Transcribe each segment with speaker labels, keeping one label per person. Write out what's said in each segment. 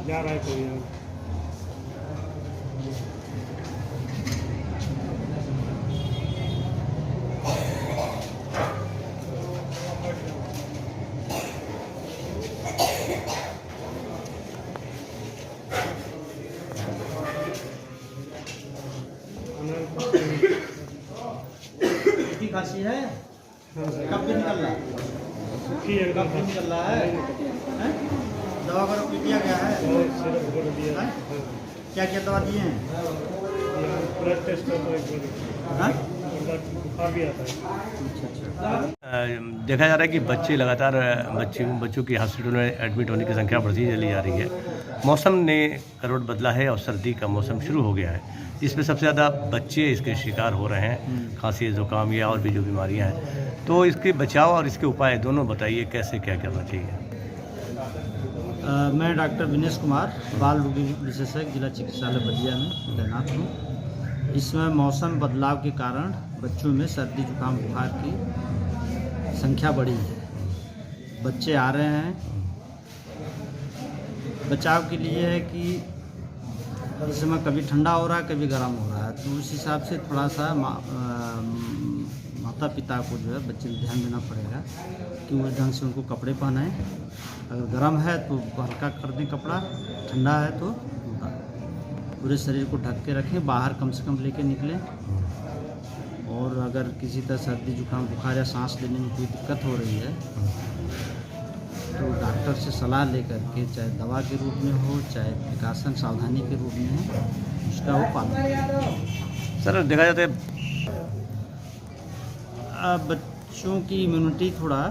Speaker 1: जा रहा है कोई
Speaker 2: खांसी है, कब भी निकल रहा है, कब भी निकल रहा है, दवा का रोक दिया गया है, क्या क्या दवा दिए हैं,
Speaker 1: ब्लड टेस्ट बुखार भी आता है।
Speaker 3: देखा जा रहा है कि बच्चे लगातार बच्चों की हॉस्पिटल में एडमिट होने की संख्या बढ़ती चली जा रही है। मौसम ने करवट बदला है और सर्दी का मौसम शुरू हो गया है। इसमें सबसे ज़्यादा बच्चे इसके शिकार हो रहे हैं, खांसी जुकाम या और भी जो बीमारियां हैं। तो इसके बचाव और इसके उपाय दोनों बताइए, कैसे क्या करना चाहिए।
Speaker 2: मैं डॉक्टर विनेश कुमार, बाल रोग विशेषज्ञ, जिला चिकित्सालय बलिया में तैनात हूँ। इसमें मौसम बदलाव के कारण बच्चों में सर्दी जुकाम बुखार की संख्या बढ़ी है, बच्चे आ रहे हैं। बचाव के लिए है कि इस समय कभी ठंडा हो रहा है, कभी गर्म हो रहा है, तो उस हिसाब से थोड़ा सा माता पिता को जो है बच्चे को ध्यान देना पड़ेगा कि उस ढंग से उनको कपड़े पहनाएं। अगर गर्म है तो हल्का कर दें कपड़ा, ठंडा है तो पूरे शरीर को ढक के रखें, बाहर कम से कम लेके निकलें। और अगर किसी तरह सर्दी जुकाम बुखार या सांस लेने में कोई दिक्कत हो रही है तो डॉक्टर से सलाह लेकर के, चाहे दवा के रूप में हो चाहे प्रिकॉशन सावधानी के रूप में हो, उसका वो पालन।
Speaker 3: सर देखा जाता है
Speaker 2: बच्चों की इम्यूनिटी थोड़ा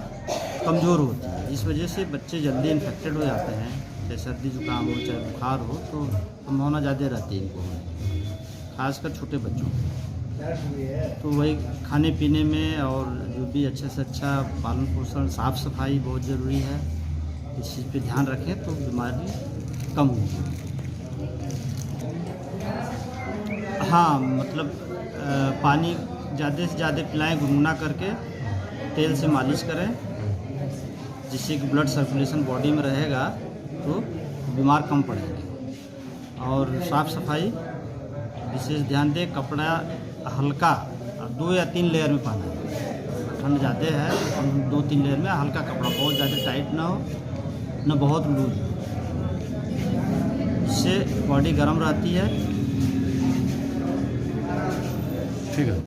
Speaker 2: कमज़ोर होती है, इस वजह से बच्चे जल्दी इन्फेक्टेड हो जाते हैं। चाहे सर्दी जुकाम हो चाहे बुखार हो तो संभावना ज़्यादा रहती है इनको, खासकर छोटे बच्चों को। तो वही खाने पीने में और जो भी अच्छे से अच्छा पालन पोषण, साफ़ सफाई बहुत ज़रूरी है। इस चीज़ पे ध्यान रखें तो बीमारी कम होगी। हाँ, मतलब पानी ज़्यादा से ज़्यादा पिलाएं, गुनगुना करके तेल से मालिश करें, जिससे कि ब्लड सर्कुलेशन बॉडी में रहेगा तो बीमार कम पड़ेंगे। और साफ़ सफाई विशेष ध्यान दें। कपड़ा हल्का 2 या 3 लेयर में पहना है, ठंड ज़्यादा है तो 2-3 लेयर में हल्का कपड़ा, बहुत ज़्यादा टाइट ना हो न बहुत लूज हो, इससे बॉडी गर्म रहती है।
Speaker 3: ठीक है।